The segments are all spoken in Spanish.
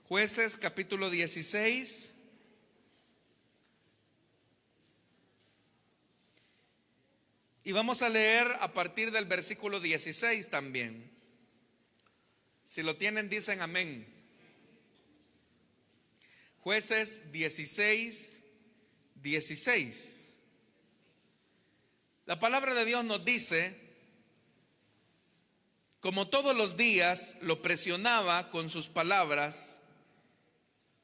Jueces capítulo 16. Y vamos a leer a partir del versículo 16 también. Si lo tienen, dicen amén. Jueces 16, 16. La palabra de Dios nos dice: como todos los días lo presionaba con sus palabras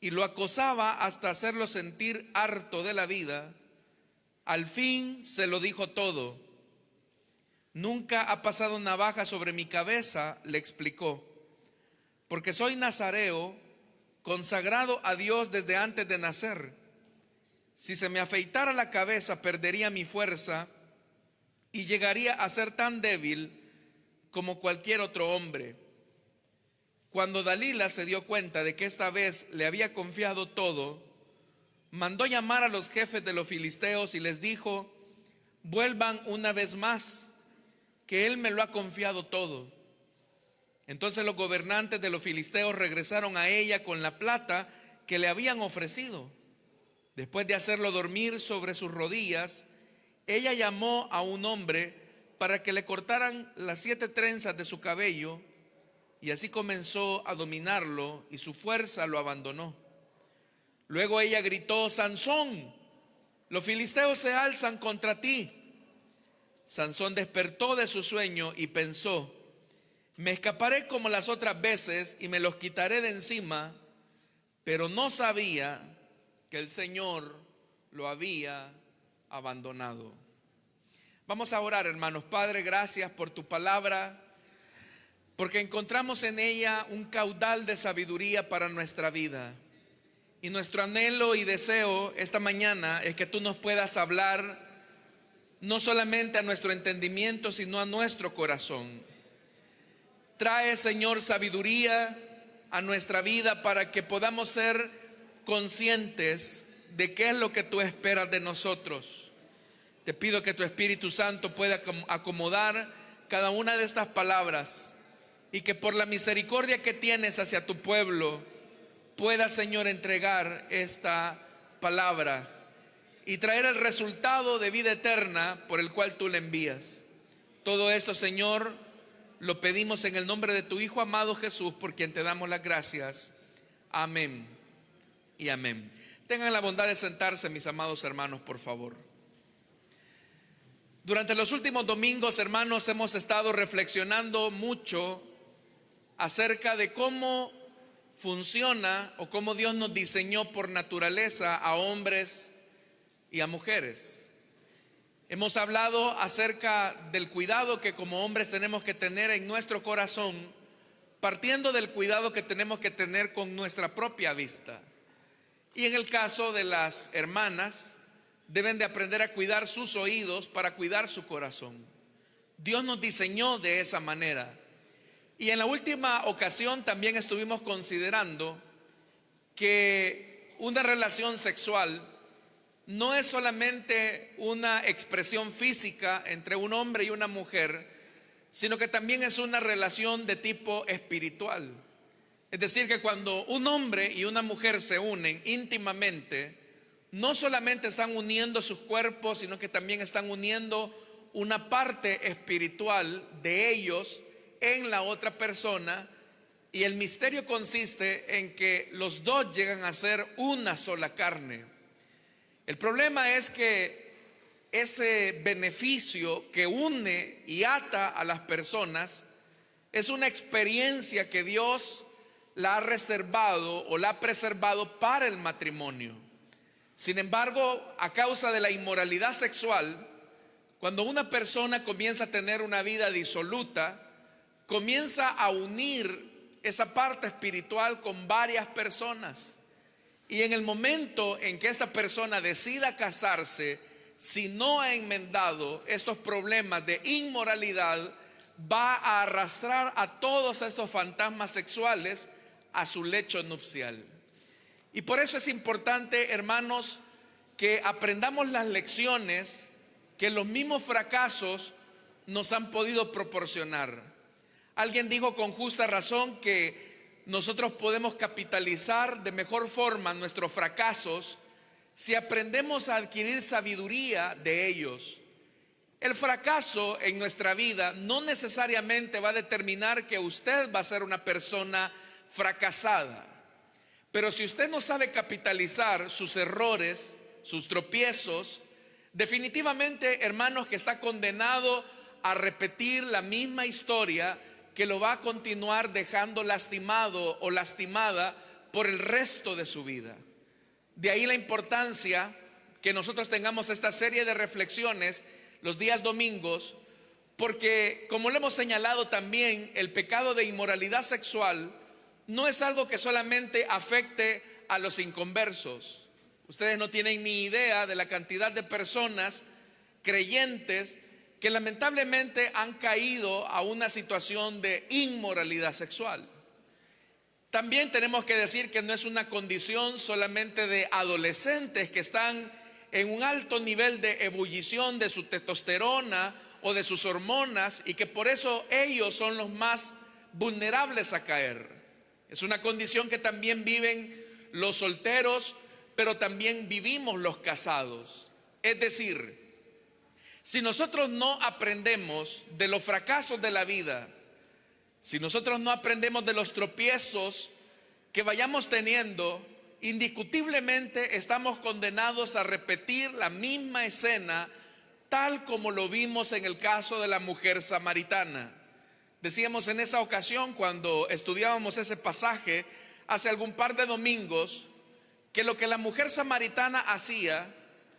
y lo acosaba hasta hacerlo sentir harto de la vida, al fin se lo dijo todo. Nunca ha pasado navaja sobre mi cabeza, le explicó, porque soy nazareo, consagrado a Dios desde antes de nacer. Si se me afeitara la cabeza, perdería mi fuerza y llegaría a ser tan débil como cualquier otro hombre. Cuando Dalila se dio cuenta de que esta vez le había confiado todo, mandó llamar a los jefes de los filisteos y les dijo: vuelvan una vez más, que él me lo ha confiado todo. Entonces los gobernantes de los filisteos regresaron a ella con la plata que le habían ofrecido. Después de hacerlo dormir sobre sus rodillas, ella llamó a un hombre para que le cortaran las 7 trenzas de su cabello, y así comenzó a dominarlo y su fuerza lo abandonó. Luego ella gritó: Sansón, los filisteos se alzan contra ti. Sansón despertó de su sueño y pensó: me escaparé como las otras veces y me los quitaré de encima, pero no sabía que el Señor lo había abandonado. Vamos a orar, hermanos. Padre, gracias por tu palabra, porque encontramos en ella un caudal de sabiduría para nuestra vida. Y nuestro anhelo y deseo esta mañana es que tú nos puedas hablar no solamente a nuestro entendimiento, sino a nuestro corazón. Trae, Señor, sabiduría a nuestra vida para que podamos ser conscientes de qué es lo que tú esperas de nosotros. Te pido que tu Espíritu Santo pueda acomodar cada una de estas palabras y que por la misericordia que tienes hacia tu pueblo pueda, Señor, entregar esta palabra y traer el resultado de vida eterna por el cual tú le envías. Todo esto, Señor, lo pedimos en el nombre de tu Hijo amado Jesús, por quien te damos las gracias. Amén y amén. Tengan la bondad de sentarse, mis amados hermanos, por favor. Durante los últimos domingos, hermanos, hemos estado reflexionando mucho acerca de cómo funciona o cómo Dios nos diseñó por naturaleza a hombres y a mujeres. Hemos hablado acerca del cuidado que como hombres tenemos que tener en nuestro corazón, partiendo del cuidado que tenemos que tener con nuestra propia vista. Y en el caso de las hermanas, deben de aprender a cuidar sus oídos para cuidar su corazón. Dios nos diseñó de esa manera. Y en la última ocasión también estuvimos considerando que una relación sexual no es solamente una expresión física entre un hombre y una mujer, sino que también es una relación de tipo espiritual. Es decir, que cuando un hombre y una mujer se unen íntimamente, no solamente están uniendo sus cuerpos, sino que también están uniendo una parte espiritual de ellos en la otra persona. Y el misterio consiste en que los dos llegan a ser una sola carne. El problema es que ese beneficio que une y ata a las personas es una experiencia que Dios la ha reservado o la ha preservado para el matrimonio. Sin embargo, a causa de la inmoralidad sexual, cuando una persona comienza a tener una vida disoluta, comienza a unir esa parte espiritual con varias personas. Y en el momento en que esta persona decida casarse, si no ha enmendado estos problemas de inmoralidad, va a arrastrar a todos estos fantasmas sexuales a su lecho nupcial. Y por eso es importante, hermanos, que aprendamos las lecciones que los mismos fracasos nos han podido proporcionar. Alguien dijo con justa razón que nosotros podemos capitalizar de mejor forma nuestros fracasos si aprendemos a adquirir sabiduría de ellos. El fracaso en nuestra vida no necesariamente va a determinar que usted va a ser una persona fracasada. Pero si usted no sabe capitalizar sus errores, sus tropiezos, definitivamente, hermanos, que está condenado a repetir la misma historia que lo va a continuar dejando lastimado o lastimada por el resto de su vida. De ahí la importancia que nosotros tengamos esta serie de reflexiones los días domingos, porque como lo hemos señalado también, el pecado de inmoralidad sexual no es algo que solamente afecte a los inconversos. Ustedes no tienen ni idea de la cantidad de personas creyentes que lamentablemente han caído a una situación de inmoralidad sexual. También tenemos que decir que no es una condición solamente de adolescentes que están en un alto nivel de ebullición de su testosterona o de sus hormonas y que por eso ellos son los más vulnerables a caer. Es una condición que también viven los solteros, pero también vivimos los casados. Es decir, si nosotros no aprendemos de los fracasos de la vida, si nosotros no aprendemos de los tropiezos que vayamos teniendo, indiscutiblemente estamos condenados a repetir la misma escena tal como lo vimos en el caso de la mujer samaritana. Decíamos en esa ocasión, cuando estudiábamos ese pasaje hace algún par de domingos, que lo que la mujer samaritana hacía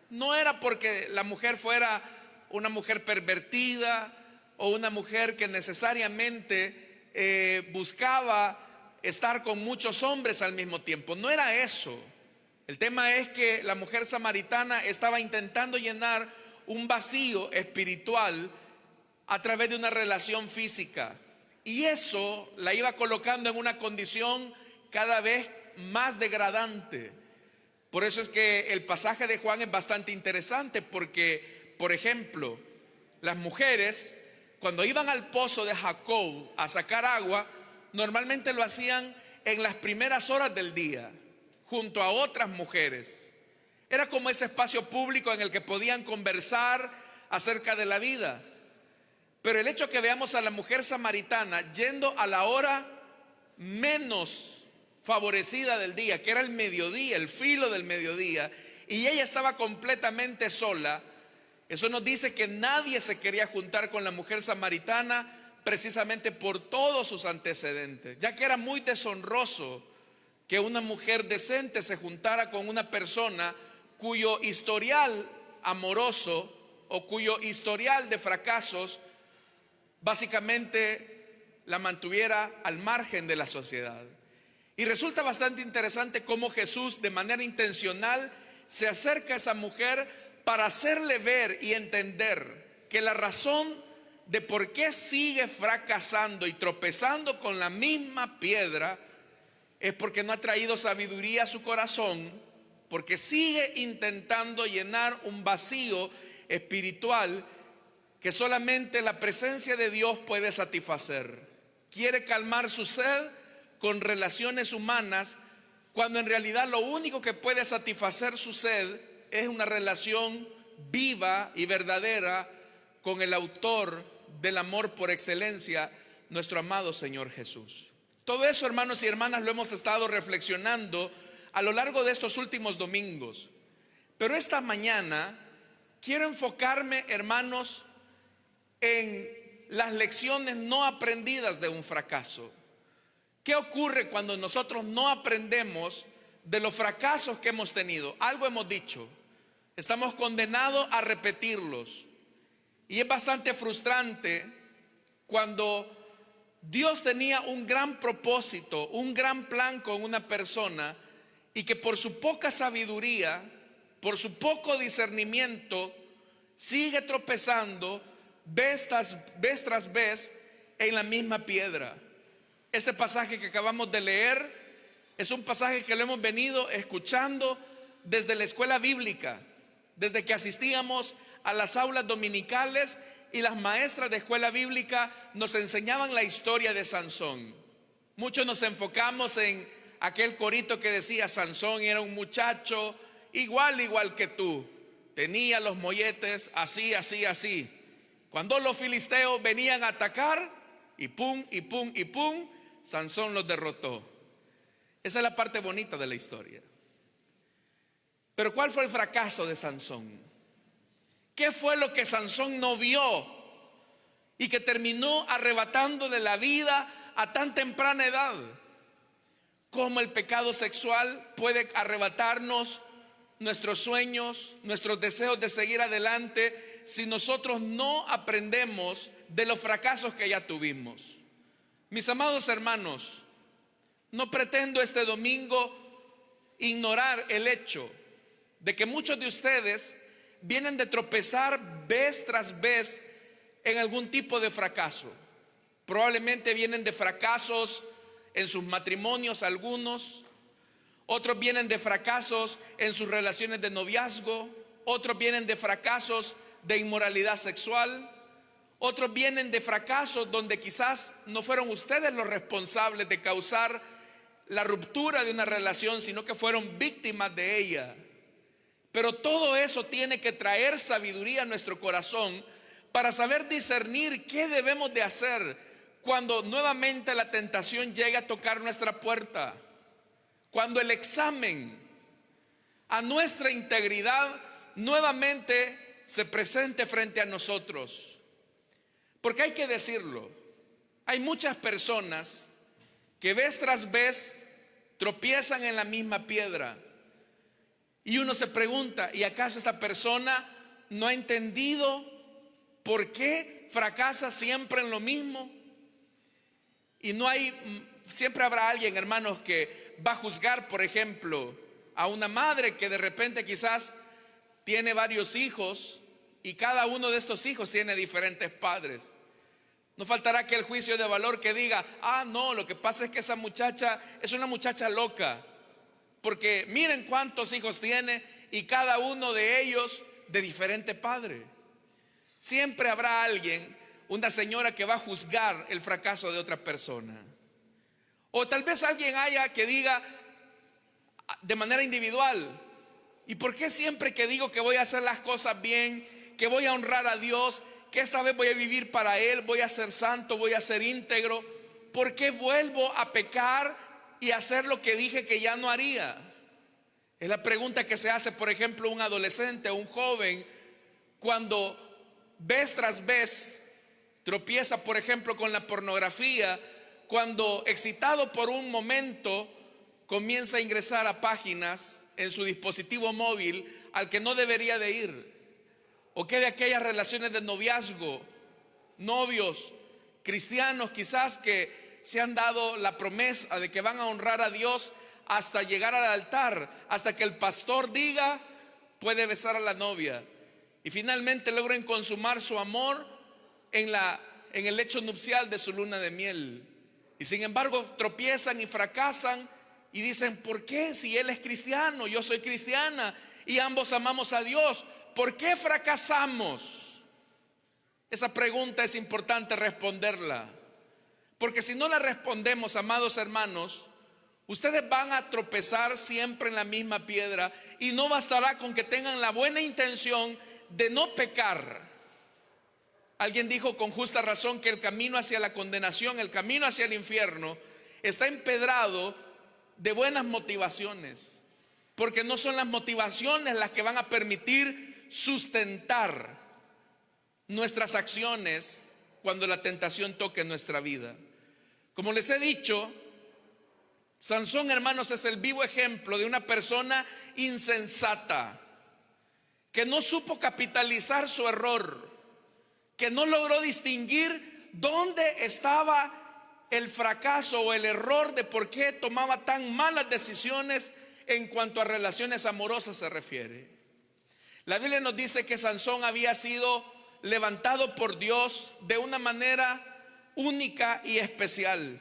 no era porque la mujer fuera una mujer pervertida o una mujer que necesariamente buscaba estar con muchos hombres al mismo tiempo. No era eso. El tema es que la mujer samaritana estaba intentando llenar un vacío espiritual a través de una relación física, y eso la iba colocando en una condición cada vez más degradante. Por eso es que el pasaje de Juan es bastante interesante, porque, por ejemplo, las mujeres cuando iban al pozo de Jacob a sacar agua, normalmente lo hacían en las primeras horas del día, junto a otras mujeres. Era como ese espacio público en el que podían conversar acerca de la vida. Pero el hecho que veamos a la mujer samaritana yendo a la hora menos favorecida del día, que era el mediodía, el filo del mediodía, y ella estaba completamente sola, eso nos dice que nadie se quería juntar con la mujer samaritana, precisamente por todos sus antecedentes, ya que era muy deshonroso que una mujer decente se juntara con una persona cuyo historial amoroso o cuyo historial de fracasos básicamente la mantuviera al margen de la sociedad. Y resulta bastante interesante cómo Jesús, de manera intencional, se acerca a esa mujer para hacerle ver y entender que la razón de por qué sigue fracasando y tropezando con la misma piedra es porque no ha traído sabiduría a su corazón, porque sigue intentando llenar un vacío espiritual que solamente la presencia de Dios puede satisfacer. Quiere calmar su sed con relaciones humanas, cuando en realidad lo único que puede satisfacer su sed es una relación viva y verdadera con el autor del amor por excelencia, nuestro amado Señor Jesús. Todo eso, hermanos y hermanas, lo hemos estado reflexionando a lo largo de estos últimos domingos. Pero esta mañana quiero enfocarme, hermanos, en las lecciones no aprendidas de un fracaso. ¿Qué ocurre cuando nosotros no aprendemos de los fracasos que hemos tenido? Algo hemos dicho, estamos condenados a repetirlos. Y es bastante frustrante cuando Dios tenía un gran propósito, un gran plan con una persona, y que por su poca sabiduría, por su poco discernimiento, sigue tropezando vez tras vez en la misma piedra. Este pasaje que acabamos de leer es un pasaje que lo hemos venido escuchando desde la escuela bíblica, desde que asistíamos a las aulas dominicales y las maestras de escuela bíblica nos enseñaban la historia de Sansón. Muchos nos enfocamos en aquel corito que decía: Sansón era un muchacho igual que tú, tenía los molletes así, así, así. Cuando los filisteos venían a atacar, y pum, y pum, y pum, Sansón los derrotó. Esa es la parte bonita de la historia. Pero ¿cuál fue el fracaso de Sansón? ¿Qué fue lo que Sansón no vio y que terminó arrebatándole la vida a tan temprana edad? ¿Cómo el pecado sexual puede arrebatarnos nuestros sueños, nuestros deseos de seguir adelante, si nosotros no aprendemos de los fracasos que ya tuvimos? Mis amados hermanos, no pretendo este domingo ignorar el hecho de que muchos de ustedes vienen de tropezar vez tras vez en algún tipo de fracaso. Probablemente vienen de fracasos en sus matrimonios algunos, otros vienen de fracasos en sus relaciones de noviazgo, otros vienen de fracasos de inmoralidad sexual, otros vienen de fracasos donde quizás no fueron ustedes los responsables de causar la ruptura de una relación, sino que fueron víctimas de ella. Pero todo eso tiene que traer sabiduría a nuestro corazón para saber discernir qué debemos de hacer cuando nuevamente la tentación llegue a tocar nuestra puerta, cuando el examen a nuestra integridad nuevamente se presente frente a nosotros. Porque hay que decirlo, hay muchas personas que vez tras vez tropiezan en la misma piedra. Y uno se pregunta, ¿y acaso esta persona no ha entendido por qué fracasa siempre en lo mismo? Y siempre habrá alguien, hermanos, que va a juzgar, por ejemplo, a una madre que de repente quizás tiene varios hijos y cada uno de estos hijos tiene diferentes padres. No faltará aquel juicio de valor que diga: no, lo que pasa es que esa muchacha es una muchacha loca, porque miren cuántos hijos tiene y cada uno de ellos de diferente padre. Siempre habrá alguien, una señora, que va a juzgar el fracaso de otra persona. O tal vez alguien haya que diga de manera individual: ¿y por qué siempre que digo que voy a hacer las cosas bien, que voy a honrar a Dios, que esta vez voy a vivir para Él, voy a ser santo, voy a ser íntegro, por qué vuelvo a pecar y hacer lo que dije que ya no haría? Es la pregunta que se hace, por ejemplo, un adolescente o un joven cuando vez tras vez tropieza, por ejemplo, con la pornografía, cuando excitado por un momento comienza a ingresar a páginas en su dispositivo móvil al que no debería de ir. O que de aquellas relaciones de noviazgo, novios cristianos quizás que se han dado la promesa de que van a honrar a Dios hasta llegar al altar, hasta que el pastor diga puede besar a la novia, y finalmente logren consumar su amor en el lecho nupcial de su luna de miel. Y sin embargo tropiezan y fracasan y dicen: ¿por qué? Si él es cristiano, yo soy cristiana y ambos amamos a Dios, ¿por qué fracasamos? Esa pregunta es importante responderla, porque si no la respondemos, amados hermanos, ustedes van a tropezar siempre en la misma piedra y no bastará con que tengan la buena intención de no pecar. Alguien dijo con justa razón que el camino hacia la condenación, el camino hacia el infierno, está empedrado de buenas motivaciones, porque no son las motivaciones las que van a permitir sustentar nuestras acciones cuando la tentación toque nuestra vida. Como les he dicho, Sansón, hermanos, es el vivo ejemplo de una persona insensata que no supo capitalizar su error, que no logró distinguir dónde estaba el fracaso o el error de por qué tomaba tan malas decisiones en cuanto a relaciones amorosas se refiere. La Biblia nos dice que Sansón había sido levantado por Dios de una manera única y especial.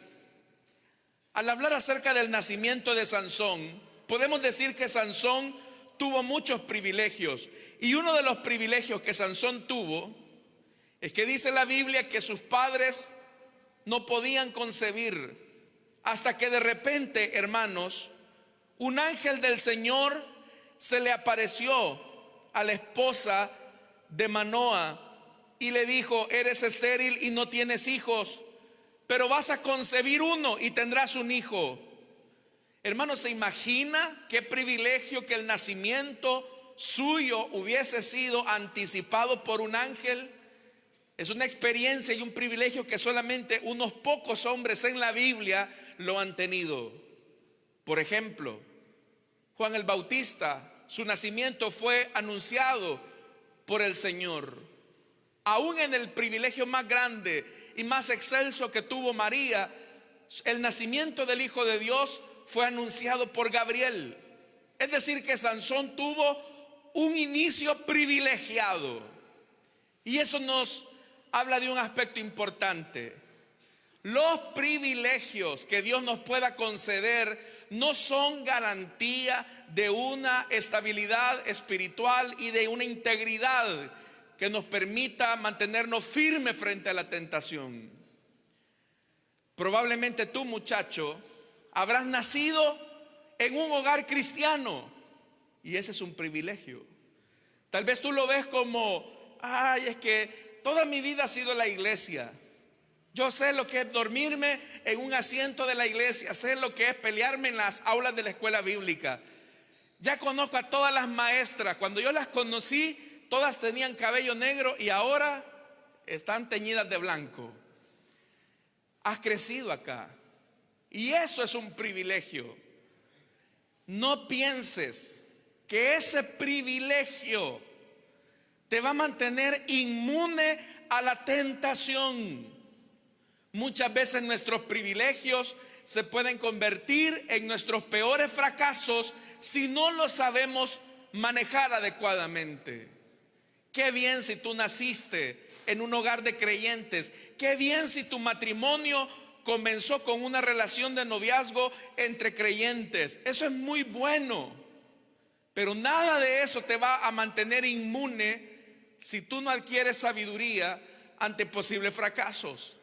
Al hablar acerca del nacimiento de Sansón, podemos decir que Sansón tuvo muchos privilegios, y uno de los privilegios que Sansón tuvo es que dice la Biblia que sus padres no podían concebir Hasta que de repente, hermanos, un ángel del Señor se le apareció a la esposa de Manoa y le dijo: eres estéril y no tienes hijos, pero vas a concebir uno y tendrás un hijo. Hermanos, ¿se imagina qué privilegio que el nacimiento suyo hubiese sido anticipado por un ángel? Es una experiencia y un privilegio que solamente unos pocos hombres en la Biblia lo han tenido. Por ejemplo, Juan el Bautista, su nacimiento fue anunciado por el Señor. Aún en el privilegio más grande y más excelso que tuvo María, el nacimiento del Hijo de Dios fue anunciado por Gabriel. Es decir, que Sansón tuvo un inicio privilegiado. Y eso nos habla de un aspecto importante. Los privilegios que Dios nos pueda conceder no son garantía de una estabilidad espiritual y de una integridad que nos permita mantenernos firmes frente a la tentación. Probablemente tú, muchacho, habrás nacido en un hogar cristiano y ese es un privilegio. Tal vez tú lo ves como: ay, es que toda mi vida ha sido la iglesia. Yo sé lo que es dormirme en un asiento de la iglesia, sé lo que es pelearme en las aulas de la escuela bíblica. Ya conozco a todas las maestras. Cuando yo las conocí, todas tenían cabello negro y ahora están teñidas de blanco. Has crecido acá y eso es un privilegio. No pienses que ese privilegio te va a mantener inmune a la tentación. Muchas veces nuestros privilegios se pueden convertir en nuestros peores fracasos si no los sabemos manejar adecuadamente. Qué bien si tú naciste en un hogar de creyentes. Qué bien si tu matrimonio comenzó con una relación de noviazgo entre creyentes. Eso es muy bueno. Pero nada de eso te va a mantener inmune si tú no adquieres sabiduría ante posibles fracasos.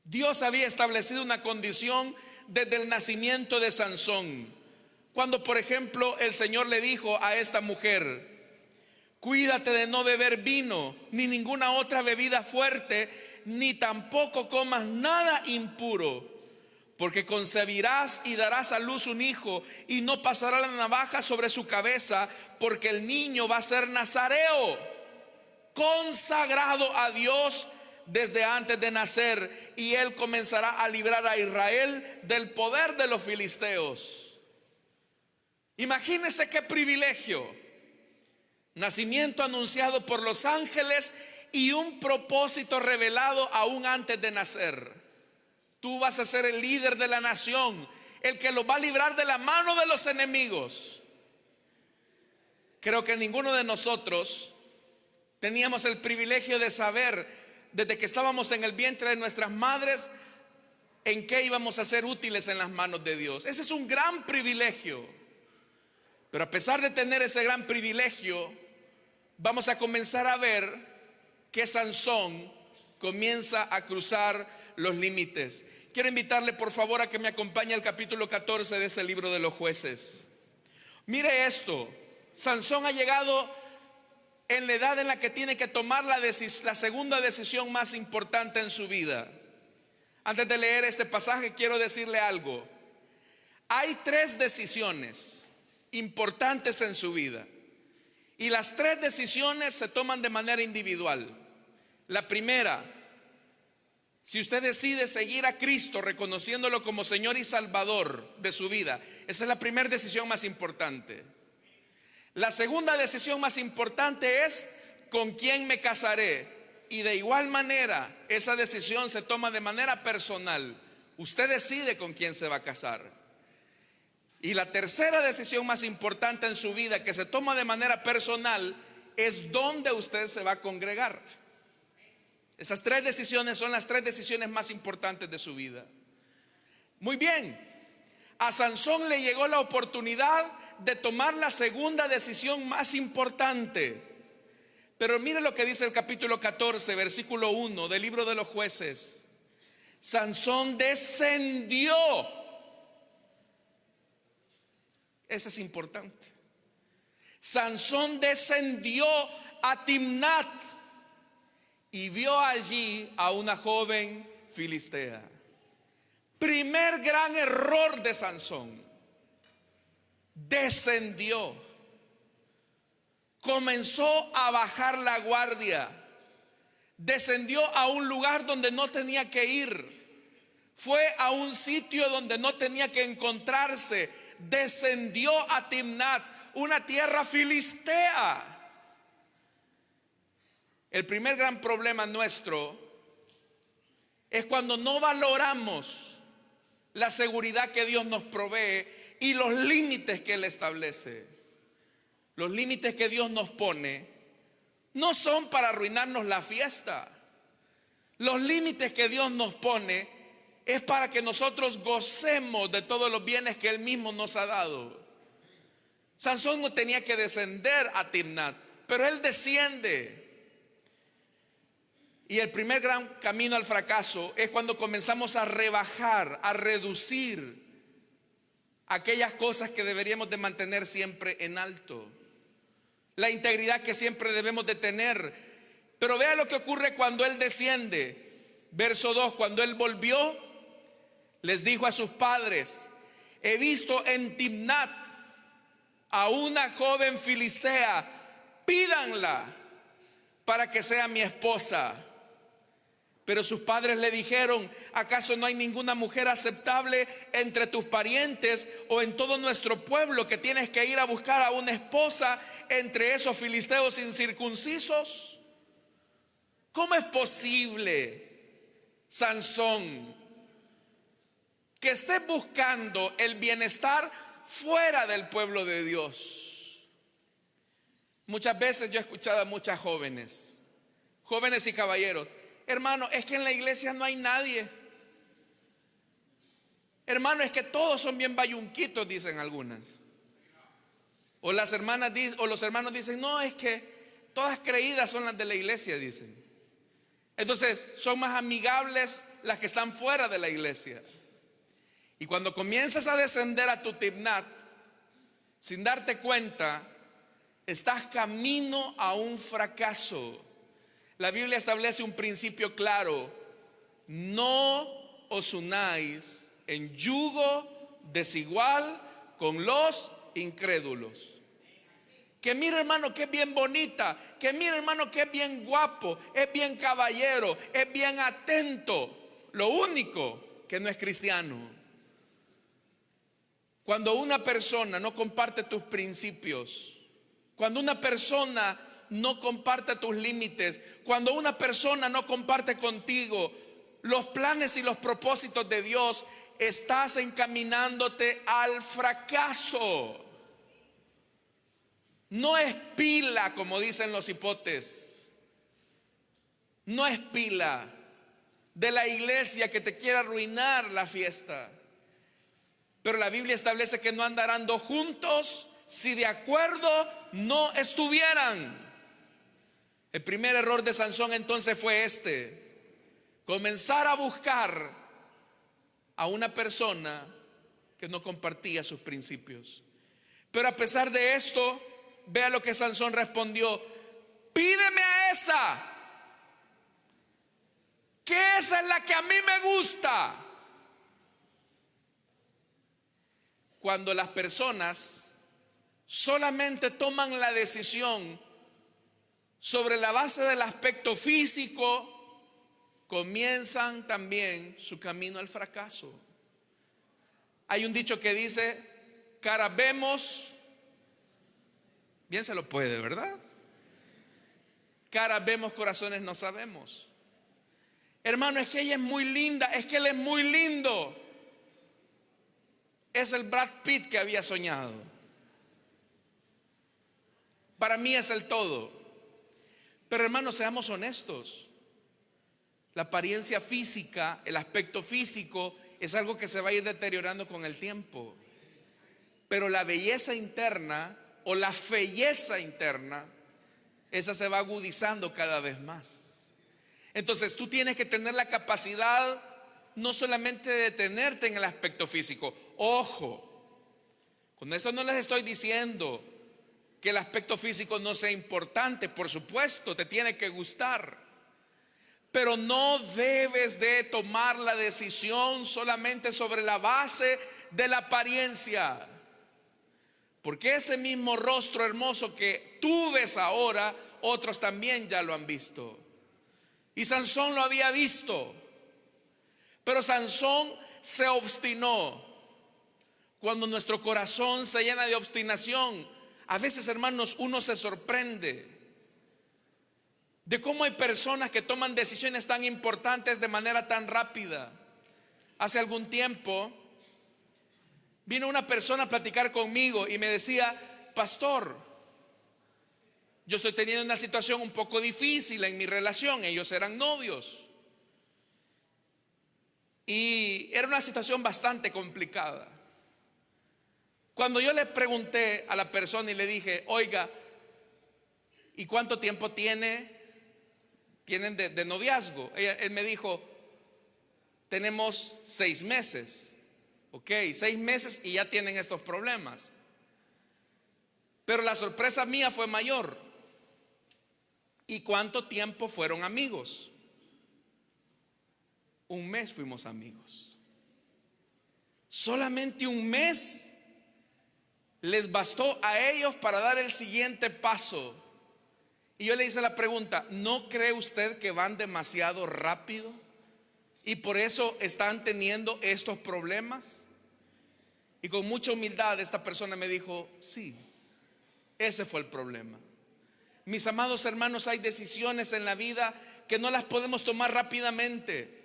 Dios había establecido una condición desde el nacimiento de Sansón. Cuando, por ejemplo, el Señor le dijo a esta mujer: cuídate de no beber vino, ni ninguna otra bebida fuerte, ni tampoco comas nada impuro, porque concebirás y darás a luz un hijo, y no pasará la navaja sobre su cabeza, porque el niño va a ser nazareo, consagrado a Dios desde antes de nacer, y él comenzará a librar a Israel del poder de los filisteos. Imagínense qué privilegio. Nacimiento anunciado por los ángeles y un propósito revelado aún antes de nacer. Tú vas a ser el líder de la nación, el que los va a librar de la mano de los enemigos. Creo que ninguno de nosotros teníamos el privilegio de saber desde que estábamos en el vientre de nuestras madres en qué íbamos a ser útiles en las manos de Dios. Ese es un gran privilegio. Pero a pesar de tener ese gran privilegio, vamos a comenzar a ver que Sansón comienza a cruzar los límites. Quiero invitarle por favor a que me acompañe al capítulo 14 de este libro de los Jueces. Mire esto: Sansón ha llegado en la edad en la que tiene que tomar la segunda decisión más importante en su vida. Antes de leer este pasaje, quiero decirle algo. Hay 3 decisiones importantes en su vida, y las 3 decisiones se toman de manera individual. La primera: si usted decide seguir a Cristo reconociéndolo como Señor y Salvador de su vida, esa es la primera decisión más importante. La segunda decisión más importante es: ¿con quién me casaré? Y de igual manera, esa decisión se toma de manera personal. Usted decide con quién se va a casar. Y la tercera decisión más importante en su vida, que se toma de manera personal, es dónde usted se va a congregar. Esas 3 decisiones son las 3 decisiones más importantes de su vida. Muy bien, a Sansón le llegó la oportunidad de tomar la segunda decisión más importante. Pero mire lo que dice el capítulo 14, versículo 1 del libro de los Jueces. Sansón descendió. Eso es importante. Sansón descendió a Timnat y vio allí a una joven filistea. Primer gran error de Sansón. Descendió. Comenzó a bajar la guardia. Descendió a un lugar donde no tenía que ir. Fue a un sitio donde no tenía que encontrarse. Descendió a Timnat, una tierra filistea. El primer gran problema nuestro es cuando no valoramos la seguridad que Dios nos provee y los límites que Él establece. Los límites que Dios nos pone no son para arruinarnos la fiesta. Los límites que Dios nos pone es para que nosotros gocemos de todos los bienes que Él mismo nos ha dado. Sansón no tenía que descender a Timnat, pero él desciende. Y el primer gran camino al fracaso es cuando comenzamos a rebajar, a reducir aquellas cosas que deberíamos de mantener siempre en alto. La integridad que siempre debemos de tener. Pero vea lo que ocurre cuando él desciende. Verso 2, cuando él volvió, les dijo a sus padres: he visto en Timnat a una joven filistea, pídanla para que sea mi esposa. Pero sus padres le dijeron: ¿acaso no hay ninguna mujer aceptable entre tus parientes o en todo nuestro pueblo que tienes que ir a buscar a una esposa entre esos filisteos incircuncisos? ¿Cómo es posible, Sansón, que estés buscando el bienestar fuera del pueblo de Dios? Muchas veces yo he escuchado a muchas jóvenes y caballeros: hermano, es que en la iglesia no hay nadie. Hermano, es que todos son bien bayunquitos, dicen algunas. O las hermanas o los hermanos dicen: no, es que todas creídas son las de la iglesia, dicen. Entonces son más amigables las que están fuera de la iglesia. Y cuando comienzas a descender a tu Timnat, sin darte cuenta, estás camino a un fracaso. La Biblia establece un principio claro: no os unáis en yugo desigual con los incrédulos. Que mira, hermano, que es bien bonita. Que mira, hermano, que es bien guapo, es bien caballero, es bien atento. Lo único que no es cristiano. Cuando una persona no comparte tus principios, cuando una persona no comparte tus límites, cuando una persona no comparte contigo los planes y los propósitos de Dios, estás encaminándote al fracaso. No es pila, como dicen los hipotes. No es pila de la iglesia que te quiera arruinar la fiesta. Pero la Biblia establece que no andarán dos juntos si de acuerdo no estuvieran. El primer error de Sansón entonces fue comenzar a buscar a una persona que no compartía sus principios. Pero a pesar de esto, vea lo que Sansón respondió: pídeme a esa, que esa es la que a mí me gusta. Cuando las personas solamente toman la decisión sobre la base del aspecto físico, comienzan también su camino al fracaso. Hay un dicho que dice: cara vemos, bien se lo puede, ¿verdad? Cara vemos, corazones no sabemos. Hermano, es que ella es muy linda, es que él es muy lindo. Es el Brad Pitt que había soñado. Para mí es el todo. Pero hermanos, seamos honestos. La apariencia física, el aspecto físico, es algo que se va a ir deteriorando con el tiempo. Pero la belleza interna o la felleza interna, esa se va agudizando cada vez más. Entonces tú tienes que tener la capacidad no solamente detenerte en el aspecto físico. Ojo, con esto no les estoy diciendo que el aspecto físico no sea importante. Por supuesto, te tiene que gustar, pero no debes de tomar la decisión solamente sobre la base de la apariencia, porque ese mismo rostro hermoso que tú ves ahora, otros también ya lo han visto. Y Sansón lo había visto, pero Sansón se obstinó. Cuando nuestro corazón se llena de obstinación, a veces, hermanos, uno se sorprende de cómo hay personas que toman decisiones tan importantes de manera tan rápida. Hace algún tiempo vino una persona a platicar conmigo y me decía: pastor, yo estoy teniendo una situación un poco difícil en mi relación. Ellos eran novios y era una situación bastante complicada. Cuando yo le pregunté a la persona y le dije: oiga, ¿y cuánto tiempo tienen de noviazgo? Él me dijo: tenemos 6 meses. Ok, 6 meses y ya tienen estos problemas. Pero la sorpresa mía fue mayor. ¿Y cuánto tiempo fueron amigos? 1 mes fuimos amigos. Solamente 1 mes les bastó a ellos para dar el siguiente paso. Y yo le hice la pregunta: ¿no cree usted que van demasiado rápido y por eso están teniendo estos problemas? Y con mucha humildad esta persona me dijo: sí, ese fue el problema. Mis amados hermanos, hay decisiones en la vida que no las podemos tomar rápidamente.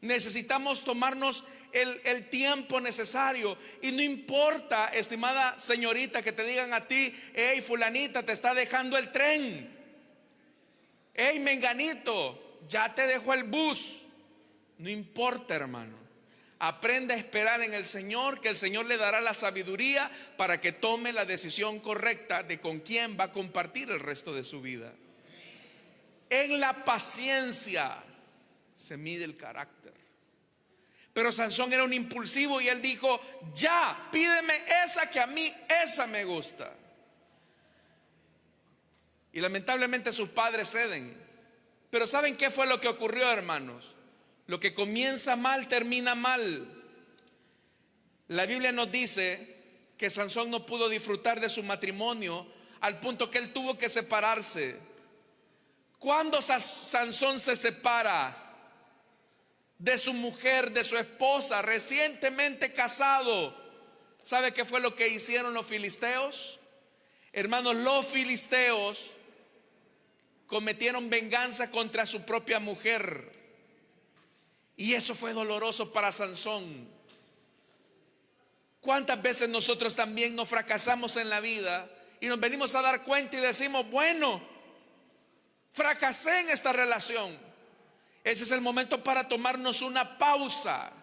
Necesitamos tomarnos el tiempo necesario. Y no importa, estimada señorita, que te digan a ti: hey, fulanita, te está dejando el tren. Hey, menganito, ya te dejó el bus. No importa, hermano. Aprende a esperar en el Señor, que el Señor le dará la sabiduría para que tome la decisión correcta de con quién va a compartir el resto de su vida. En la paciencia se mide el carácter. Pero Sansón era un impulsivo y él dijo: ya, pídeme esa, que a mí esa me gusta. Y lamentablemente sus padres ceden. Pero ¿saben qué fue lo que ocurrió, hermanos? Lo que comienza mal termina mal. La Biblia nos dice que Sansón no pudo disfrutar de su matrimonio, al punto que él tuvo que separarse. ¿Cuándo Sansón se separa de su mujer, de su esposa, recientemente casado? ¿Sabe qué fue lo que hicieron los filisteos? Hermanos, los filisteos cometieron venganza contra su propia mujer. Y eso fue doloroso para Sansón. ¿Cuántas veces nosotros también nos fracasamos en la vida y nos venimos a dar cuenta y decimos: bueno, fracasé en esta relación? Ese es el momento para tomarnos una pausa.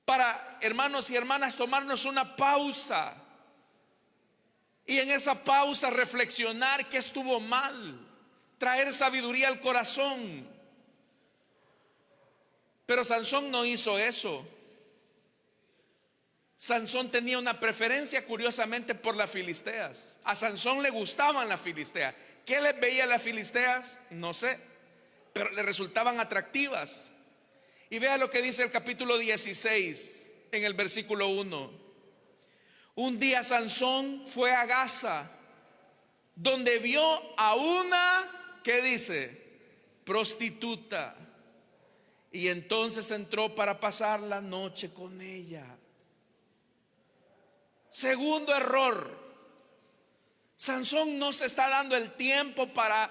Para, hermanos y hermanas, tomarnos una pausa. Y en esa pausa reflexionar qué estuvo mal. Traer sabiduría al corazón. Pero Sansón no hizo eso. Sansón tenía una preferencia, curiosamente, por las filisteas. A Sansón le gustaban las filisteas. ¿Qué les veía a las filisteas? No sé, pero le resultaban atractivas. Y vea lo que dice el capítulo 16 en el versículo 1. Un día Sansón fue a Gaza, donde vio a una, ¿qué dice? Prostituta. Y entonces entró para pasar la noche con ella. Segundo error: Sansón no se está dando el tiempo para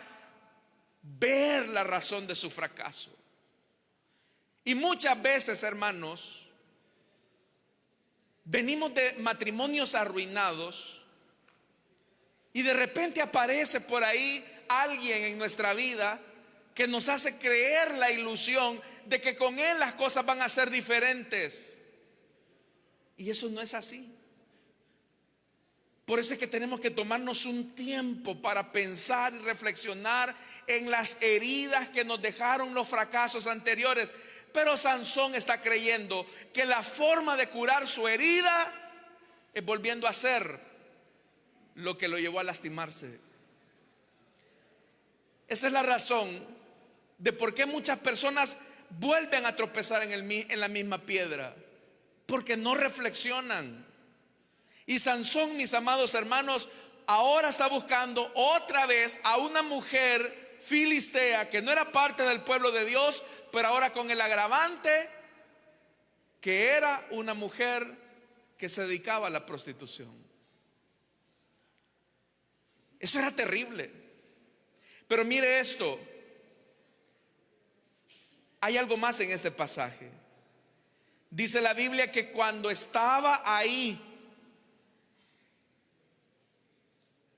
ver la razón de su fracaso. Y muchas veces, hermanos, venimos de matrimonios arruinados y de repente aparece por ahí alguien en nuestra vida que nos hace creer la ilusión de que con él las cosas van a ser diferentes. Y eso no es así. Por eso es que tenemos que tomarnos un tiempo para pensar y reflexionar en las heridas que nos dejaron los fracasos anteriores. Pero Sansón está creyendo que la forma de curar su herida es volviendo a hacer lo que lo llevó a lastimarse. Esa es la razón de por qué muchas personas vuelven a tropezar en la misma piedra, porque no reflexionan. Y Sansón, mis amados hermanos, ahora está buscando otra vez a una mujer filistea que no era parte del pueblo de Dios, pero ahora con el agravante que era una mujer que se dedicaba a la prostitución. Esto era terrible. Pero mire esto, hay algo más en este pasaje. Dice la Biblia que cuando estaba ahí,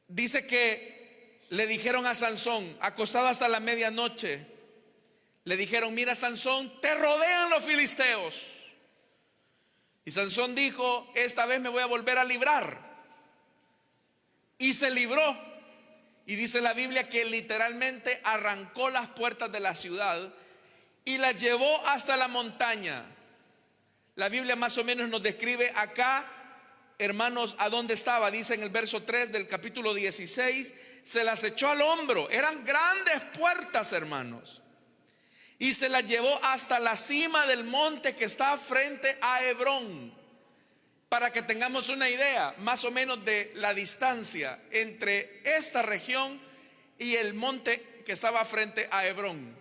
dice que le dijeron a Sansón, acostado hasta la medianoche, le dijeron: mira, Sansón, te rodean los filisteos. Y Sansón dijo: esta vez me voy a volver a librar. Y se libró. Y dice la Biblia que literalmente arrancó las puertas de la ciudad y las llevó hasta la montaña. La Biblia más o menos nos describe acá, hermanos, a dónde estaba. Dice en el verso 3 del capítulo 16: se las echó al hombro. Eran grandes puertas, hermanos, y se las llevó hasta la cima del monte que está frente a Hebrón. Para que tengamos una idea más o menos de la distancia entre esta región y el monte que estaba frente a Hebrón.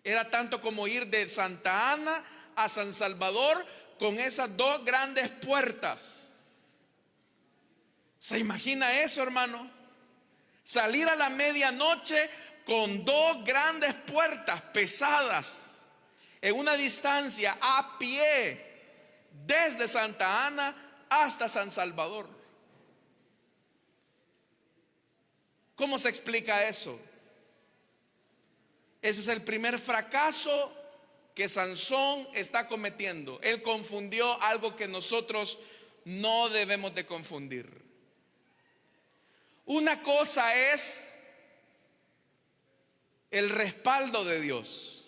Era tanto como ir de Santa Ana a San Salvador con esas dos grandes puertas. ¿Se imagina eso, hermano? Salir a la medianoche con dos grandes puertas pesadas en una distancia a pie desde Santa Ana hasta San Salvador. ¿Cómo se explica eso? Ese es el primer fracaso que Sansón está cometiendo. Él confundió algo que nosotros no debemos de confundir. Una cosa es el respaldo de Dios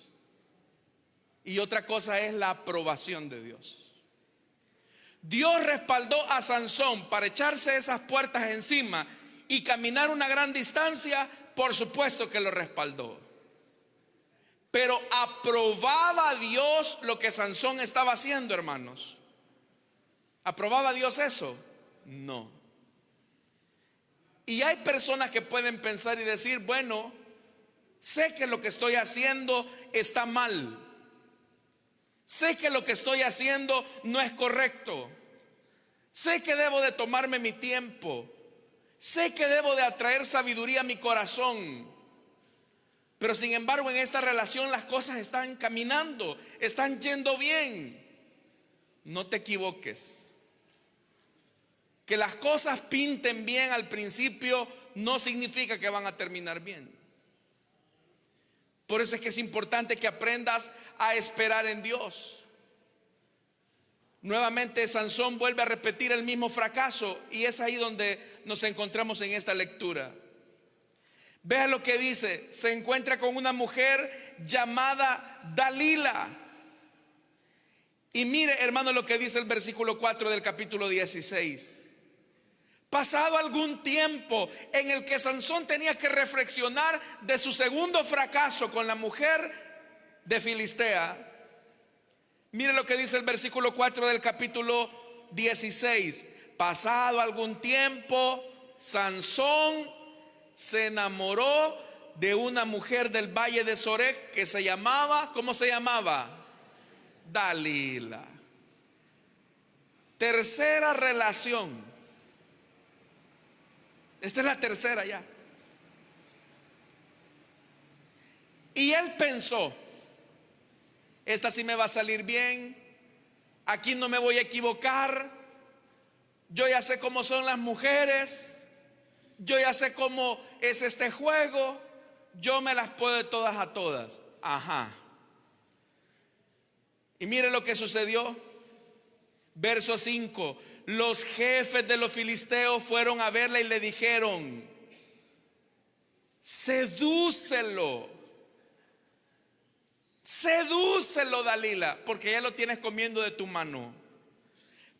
y otra cosa es la aprobación de Dios. Dios respaldó a Sansón para echarse esas puertas encima y caminar una gran distancia. Por supuesto que lo respaldó. Pero ¿aprobaba Dios lo que Sansón estaba haciendo, hermanos? ¿Aprobaba Dios eso? No. Y hay personas que pueden pensar y decir: bueno, sé que lo que estoy haciendo está mal. Sé que lo que estoy haciendo no es correcto. Sé que debo de tomarme mi tiempo. Sé que debo de atraer sabiduría a mi corazón. Pero sin embargo, en esta relación las cosas están caminando, están yendo bien. No te equivoques. Que las cosas pinten bien al principio no significa que van a terminar bien. Por eso es que es importante que aprendas a esperar en Dios. Nuevamente Sansón vuelve a repetir el mismo fracaso y es ahí donde nos encontramos en esta lectura. Vea lo que dice: se encuentra con una mujer llamada Dalila. Y mire, hermano, lo que dice el versículo 4 del capítulo 16. Pasado algún tiempo en el que Sansón tenía que reflexionar de su segundo fracaso con la mujer de Filistea, mire lo que dice el versículo 4 del capítulo 16. Pasado algún tiempo, Sansón se enamoró de una mujer del valle de Sorek que se llamaba, ¿cómo se llamaba? Dalila. Tercera relación. Esta es la tercera ya. Y él pensó: esta sí me va a salir bien, aquí no me voy a equivocar, yo ya sé cómo son las mujeres, yo ya sé cómo es este juego, yo me las puedo de todas a todas. Ajá. Y mire lo que sucedió. Verso 5. Los jefes de los filisteos fueron a verla y le dijeron: sedúcelo. Sedúcelo, Dalila, porque ya lo tienes comiendo de tu mano,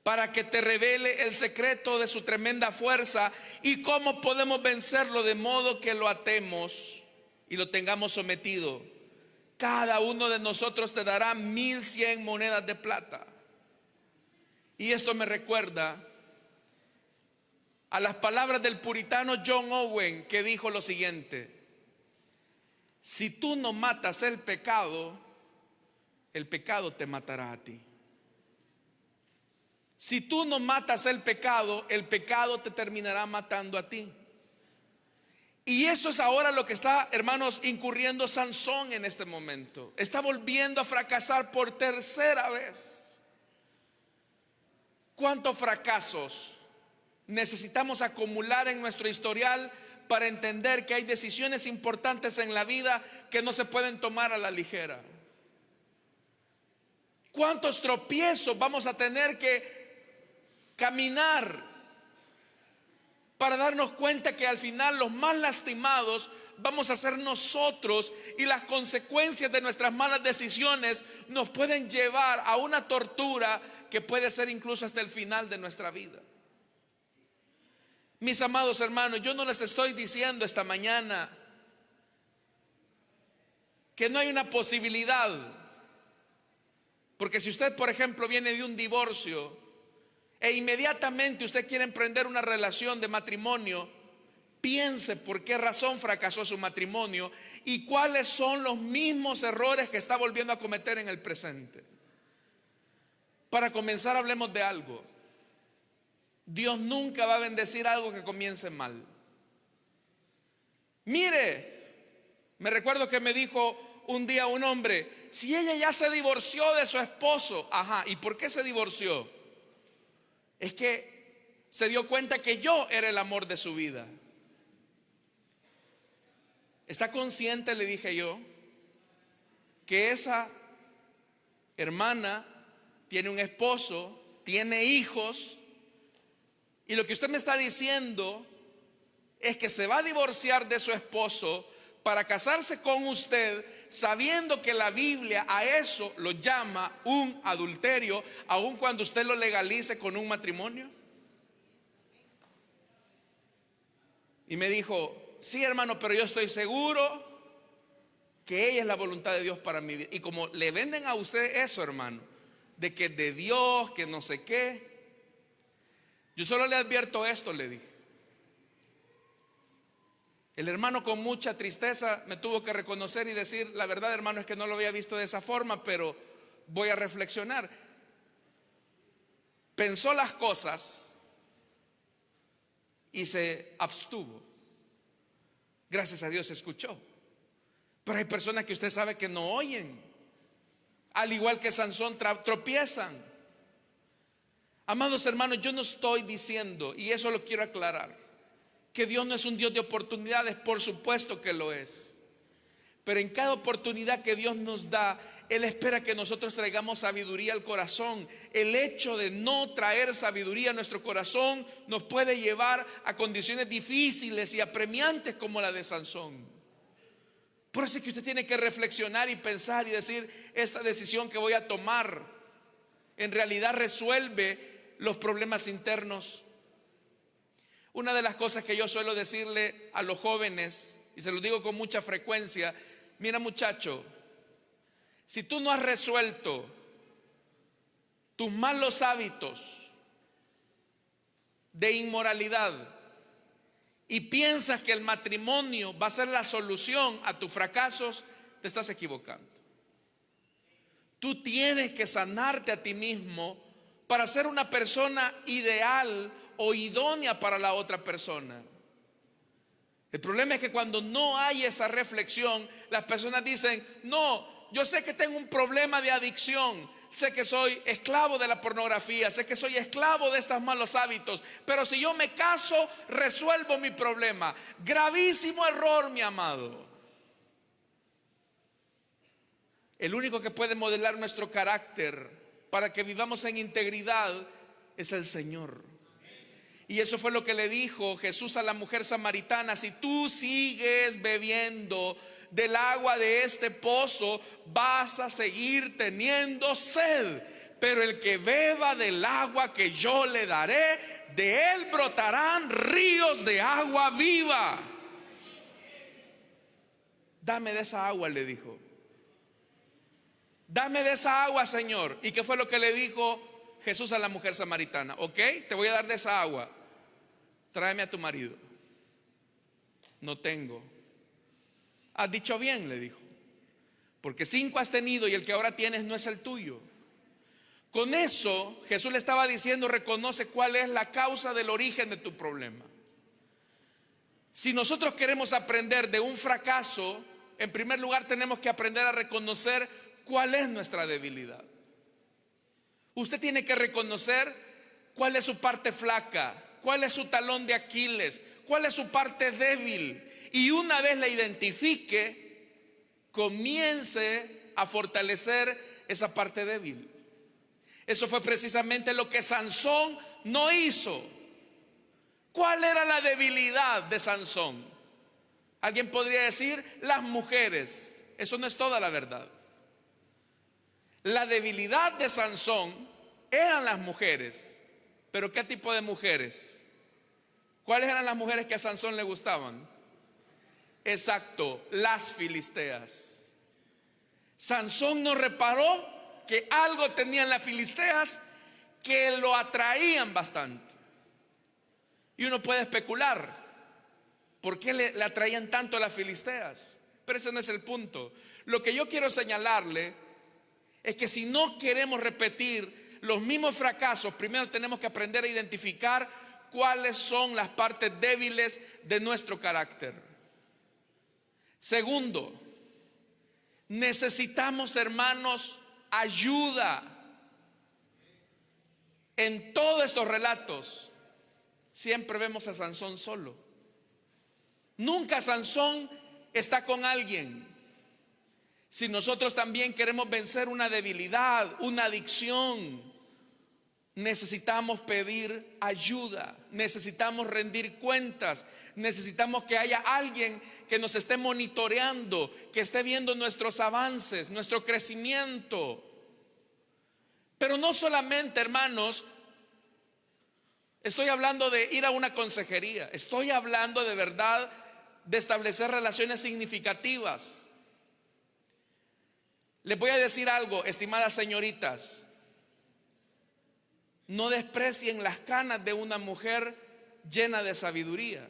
para que te revele el secreto de su tremenda fuerza y cómo podemos vencerlo, de modo que lo atemos y lo tengamos sometido. Cada uno de nosotros te dará 1100 monedas de plata. Y esto me recuerda a las palabras del puritano John Owen, que dijo lo siguiente: si tú no matas el pecado te matará a ti. Si tú no matas el pecado te terminará matando a ti. Y eso es ahora lo que está, hermanos, incurriendo Sansón en este momento. Está volviendo a fracasar por tercera vez. ¿Cuántos fracasos necesitamos acumular en nuestro historial para entender que hay decisiones importantes en la vida que no se pueden tomar a la ligera? ¿Cuántos tropiezos vamos a tener que caminar para darnos cuenta que al final los más lastimados vamos a ser nosotros, y las consecuencias de nuestras malas decisiones nos pueden llevar a una tortura que puede ser incluso hasta el final de nuestra vida? Mis amados hermanos, yo no les estoy diciendo esta mañana que no hay una posibilidad, porque si usted, por ejemplo, viene de un divorcio e inmediatamente usted quiere emprender una relación de matrimonio, piense por qué razón fracasó su matrimonio y cuáles son los mismos errores que está volviendo a cometer en el presente. Para comenzar, hablemos de algo. Dios nunca va a bendecir algo que comience mal. Mire, me recuerdo que me dijo un día un hombre: si ella ya se divorció de su esposo. Ajá, ¿y por qué se divorció? Es que se dio cuenta que yo era el amor de su vida. ¿Está consciente, le dije yo, que esa hermana tiene un esposo, tiene hijos, y lo que usted me está diciendo es que se va a divorciar de su esposo para casarse con usted, sabiendo que la Biblia a eso lo llama un adulterio, aun cuando usted lo legalice con un matrimonio? Y me dijo: sí, hermano, pero yo estoy seguro que ella es la voluntad de Dios para mi vida. Y como le venden a usted eso, hermano, de que de Dios, que no sé qué, yo solo le advierto esto, le dije. El hermano, con mucha tristeza, me tuvo que reconocer y decir: la verdad, hermano, es que no lo había visto de esa forma, pero voy a reflexionar. Pensó las cosas y se abstuvo. Gracias a Dios escuchó. Pero hay personas que usted sabe que no oyen, al igual que Sansón, tropiezan. Amados hermanos, yo no estoy diciendo, y eso lo quiero aclarar, que Dios no es un Dios de oportunidades. Por supuesto que lo es. Pero en cada oportunidad que Dios nos da, Él espera que nosotros traigamos sabiduría al corazón. El hecho de no traer sabiduría a nuestro corazón nos puede llevar a condiciones difíciles y apremiantes como la de Sansón. Por eso es que usted tiene que reflexionar y pensar y decir: esta decisión que voy a tomar en realidad resuelve los problemas internos. Una de las cosas que yo suelo decirle a los jóvenes, y se lo digo con mucha frecuencia: mira, muchacho, si tú no has resuelto tus malos hábitos de inmoralidad y piensas que el matrimonio va a ser la solución a tus fracasos, te estás equivocando. Tú tienes que sanarte a ti mismo para ser una persona ideal o idónea para la otra persona. El problema es que cuando no hay esa reflexión, las personas dicen: no, yo sé que tengo un problema de adicción, sé que soy esclavo de la pornografía, sé que soy esclavo de estos malos hábitos, pero si yo me caso, resuelvo mi problema. Gravísimo error, mi amado. El único que puede modelar nuestro carácter para que vivamos en integridad es el Señor. Y eso fue lo que le dijo Jesús a la mujer samaritana: si tú sigues bebiendo del agua de este pozo, vas a seguir teniendo sed. Pero el que beba del agua que yo le daré, de él brotarán ríos de agua viva. Dame de esa agua, le dijo. Dame de esa agua, Señor. ¿Y qué fue lo que le dijo Jesús a la mujer samaritana? Ok, te voy a dar de esa agua. Tráeme a tu marido. No tengo. Has dicho bien, le dijo, porque 5 has tenido y el que ahora tienes no es el tuyo. Con eso Jesús le estaba diciendo: reconoce cuál es la causa del origen de tu problema. Si nosotros queremos aprender de un fracaso, en primer lugar tenemos que aprender a reconocer cuál es nuestra debilidad. Usted tiene que reconocer cuál es su parte flaca, cuál es su talón de Aquiles, cuál es su parte débil. Y una vez la identifique, comience a fortalecer esa parte débil. Eso fue precisamente lo que Sansón no hizo. ¿Cuál era la debilidad de Sansón? Alguien podría decir: las mujeres. Eso no es toda la verdad. La debilidad de Sansón eran las mujeres. ¿Pero qué tipo de mujeres? ¿Cuáles eran las mujeres que a Sansón le gustaban? Exacto, las filisteas. Sansón no reparó que algo tenían las filisteas que lo atraían bastante. Y uno puede especular por qué le atraían tanto a las filisteas, pero ese no es el punto. Lo que yo quiero señalarle es que si no queremos repetir los mismos fracasos, primero tenemos que aprender a identificar cuáles son las partes débiles de nuestro carácter. Segundo, necesitamos, hermanos, ayuda. En todos estos relatos siempre vemos a Sansón solo. Nunca Sansón está con alguien. Si nosotros también queremos vencer una debilidad, una adicción, necesitamos pedir ayuda, necesitamos rendir cuentas, necesitamos que haya alguien que nos esté monitoreando, que esté viendo nuestros avances, nuestro crecimiento. Pero no solamente, hermanos, estoy hablando de ir a una consejería, estoy hablando de verdad de establecer relaciones significativas. Les voy a decir algo, estimadas señoritas: no desprecien las canas de una mujer llena de sabiduría.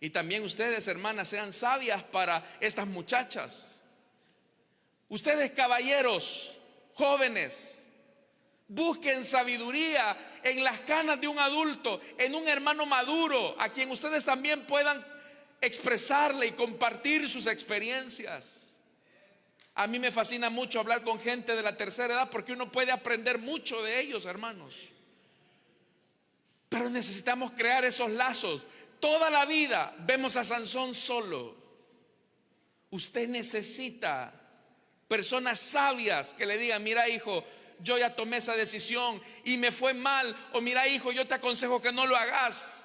Y también ustedes, hermanas, sean sabias para estas muchachas. Ustedes, caballeros, jóvenes, busquen sabiduría en las canas de un adulto, en un hermano maduro, a quien ustedes también puedan expresarle y compartir sus experiencias. A mí me fascina mucho hablar con gente de la tercera edad, porque uno puede aprender mucho de ellos, hermanos. Pero necesitamos crear esos lazos. Toda la vida vemos a Sansón solo. Usted necesita personas sabias que le digan: mira, hijo, yo ya tomé esa decisión y me fue mal. O mira, hijo, yo te aconsejo que no lo hagas.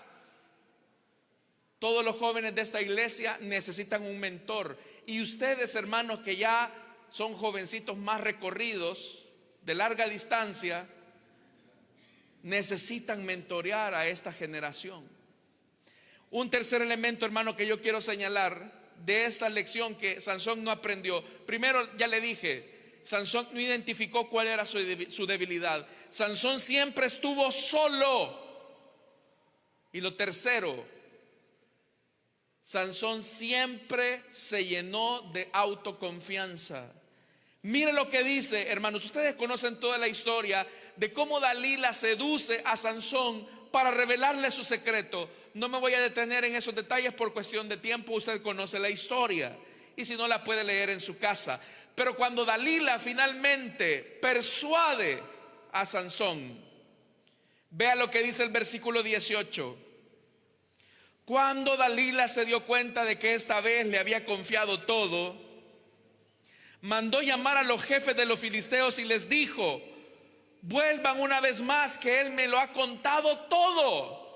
Todos los jóvenes de esta iglesia necesitan un mentor. Y ustedes, hermanos, que ya son jovencitos más recorridos, de larga distancia, necesitan mentorear a esta generación. Un tercer elemento, hermano, que yo quiero señalar de esta lección que Sansón no aprendió. Primero, ya le dije, Sansón no identificó cuál era su debilidad. Sansón siempre estuvo solo. Y lo tercero, Sansón siempre se llenó de autoconfianza. Mire lo que dice, hermanos. Ustedes conocen toda la historia de cómo Dalila seduce a Sansón para revelarle su secreto. No me voy a detener en esos detalles por cuestión de tiempo. Usted conoce la historia, y si no, la puede leer en su casa. Pero cuando Dalila finalmente persuade a Sansón, vea lo que dice el versículo 18. Cuando Dalila se dio cuenta de que esta vez le había confiado todo, mandó llamar a los jefes de los filisteos y les dijo: vuelvan una vez más, que él me lo ha contado todo.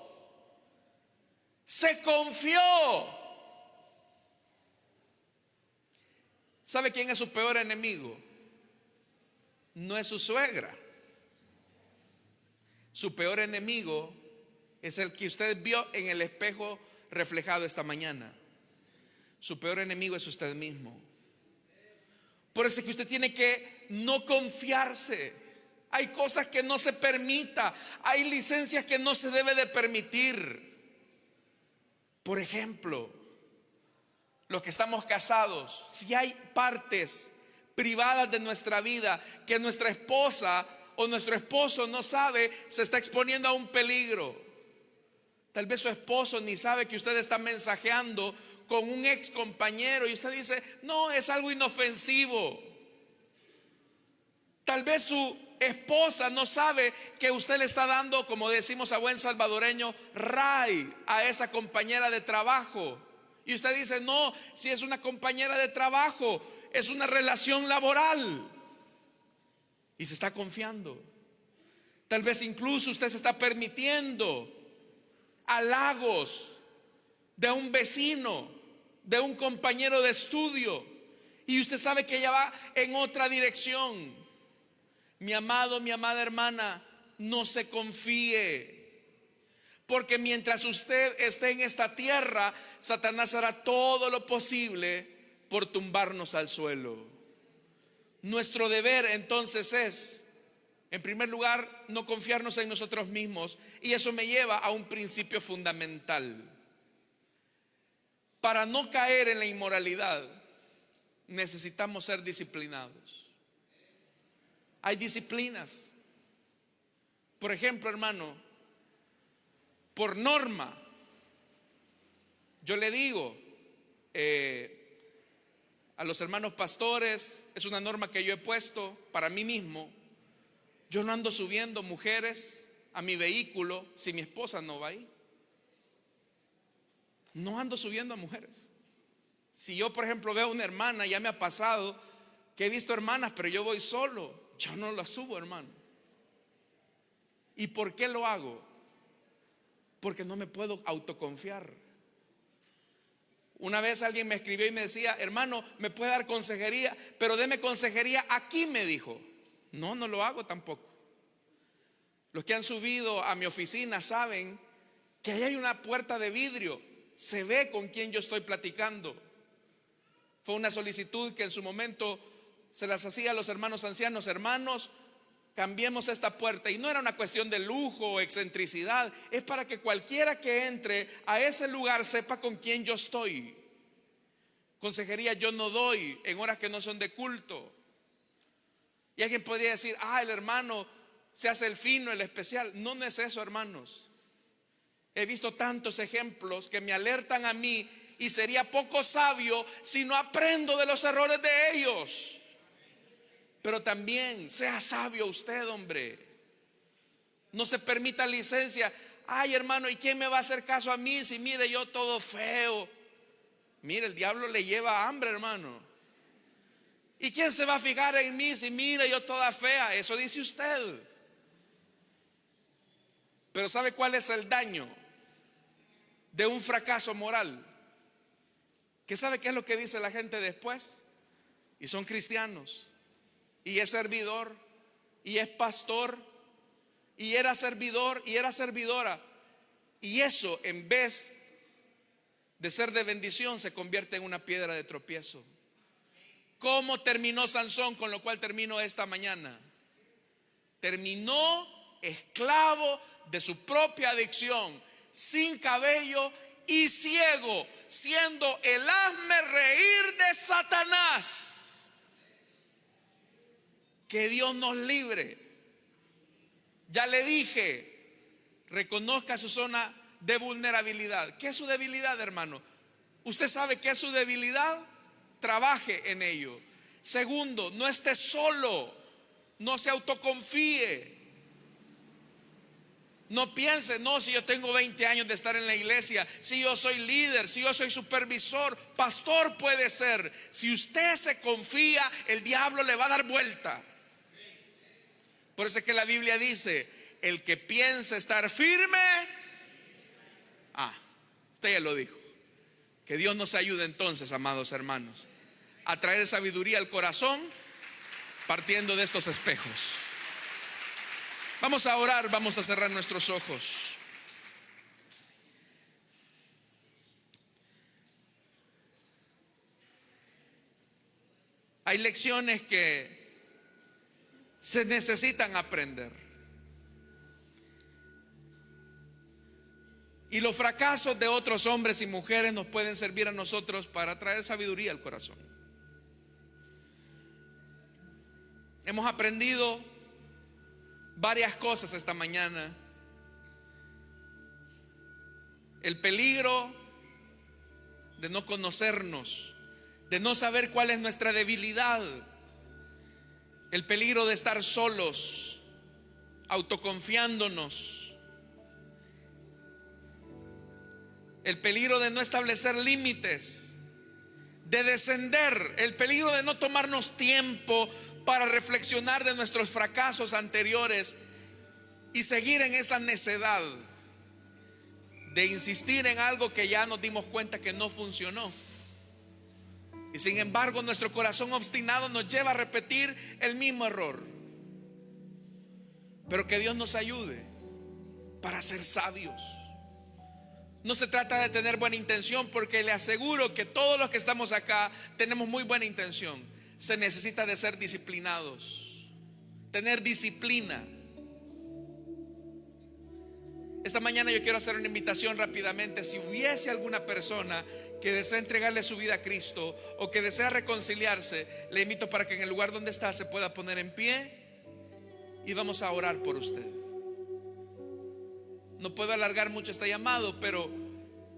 Se confió. ¿Sabe quién es su peor enemigo? No es su suegra. Su peor enemigo es el que usted vio en el espejo reflejado esta mañana. Su peor enemigo es usted mismo. Por eso es que usted tiene que no confiarse. Hay cosas que no se permita. Hay licencias que no se debe de permitir. Por ejemplo, los que estamos casados, si hay partes privadas de nuestra vida que nuestra esposa o nuestro esposo no sabe, se está exponiendo a un peligro. Tal vez su esposo ni sabe que usted está mensajeando con un ex compañero y usted dice, no, es algo inofensivo. Tal vez su esposa no sabe que usted le está dando, como decimos a buen salvadoreño, ray a esa compañera de trabajo. Y usted dice, no, si es una compañera de trabajo, es una relación laboral. Y se está confiando. Tal vez incluso usted se está permitiendo halagos de un vecino, de un compañero de estudio, y usted sabe que ella va en otra dirección. Mi amado, mi amada hermana, no se confíe, porque mientras usted esté en esta tierra, Satanás hará todo lo posible por tumbarnos al suelo. Nuestro deber entonces es, en primer lugar, no confiarnos en nosotros mismos, y eso me lleva a un principio fundamental. Para no caer en la inmoralidad, necesitamos ser disciplinados. Hay disciplinas. Por ejemplo, hermano, por norma, yo le digo a los hermanos pastores, es una norma que yo he puesto para mí mismo: yo no ando subiendo mujeres a mi vehículo si mi esposa no va ahí. No ando subiendo a mujeres. Si yo, por ejemplo, veo a una hermana, ya me ha pasado que he visto hermanas, pero yo voy solo, yo no la subo, hermano. ¿Y por qué lo hago? Porque no me puedo autoconfiar. Una vez alguien me escribió y me decía, hermano, ¿me puede dar consejería? Pero deme consejería aquí, me dijo. No, no lo hago tampoco. Los que han subido a mi oficina saben que ahí hay una puerta de vidrio. Se ve con quién yo estoy platicando. Fue una solicitud que en su momento se las hacía a los hermanos ancianos. Hermanos, cambiemos esta puerta. Y no era una cuestión de lujo o excentricidad. Es para que cualquiera que entre a ese lugar sepa con quién yo estoy. Consejería yo no doy en horas que no son de culto. Y alguien podría decir, el hermano se hace el fino, el especial. No, no es eso, hermanos. He visto tantos ejemplos que me alertan a mí, y sería poco sabio si no aprendo de los errores de ellos. Pero también sea sabio usted, hombre. No se permita licencia. Hermano, ¿y quién me va a hacer caso a mí si mire yo todo feo? Mire, el diablo le lleva hambre, hermano. ¿Y quién se va a fijar en mí si mire yo toda fea? Eso dice usted. Pero ¿sabe cuál es el daño de un fracaso moral? ¿Qué sabe qué es lo que dice la gente después? Y son cristianos, y es servidor, y es pastor, y era servidor, y era servidora. Y eso, en vez de ser de bendición, se convierte en una piedra de tropiezo. ¿Cómo terminó Sansón? Con lo cual termino esta mañana. Terminó esclavo de su propia adicción, sin cabello y ciego, siendo el hazme reír de Satanás. Que Dios nos libre. Ya le dije, reconozca su zona de vulnerabilidad. ¿Qué es su debilidad, hermano? ¿Usted sabe qué es su debilidad? Trabaje en ello. Segundo, no esté solo. No se autoconfíe. No piense, no, si yo tengo 20 años de estar en la iglesia, si yo soy líder, si yo soy supervisor, pastor puede ser. Si usted se confía, el diablo le va a dar vuelta. Por eso es que la Biblia dice, el que piensa estar firme, Usted ya lo dijo. Que Dios nos ayude entonces, amados hermanos, a traer sabiduría al corazón partiendo de estos espejos. Vamos a orar, vamos a cerrar nuestros ojos. Hay lecciones que se necesitan aprender. Y los fracasos de otros hombres y mujeres nos pueden servir a nosotros para traer sabiduría al corazón. Hemos aprendido varias cosas esta mañana. El peligro de no conocernos, de no saber cuál es nuestra debilidad. El peligro de estar solos, autoconfiándonos. El peligro de no establecer límites, de descender. El peligro de no tomarnos tiempo para reflexionar de nuestros fracasos anteriores y seguir en esa necedad de insistir en algo que ya nos dimos cuenta que no funcionó. Y sin embargo nuestro corazón obstinado nos lleva a repetir el mismo error. Pero que Dios nos ayude para ser sabios. No se trata de tener buena intención, porque le aseguro que todos los que estamos acá tenemos muy buena intención. Se necesita de ser disciplinados, tener disciplina. Esta mañana yo quiero hacer una invitación rápidamente. Si hubiese alguna persona que desea entregarle su vida a Cristo o que desea reconciliarse, le invito para que en el lugar donde está se pueda poner en pie y vamos a orar por usted. No puedo alargar mucho este llamado,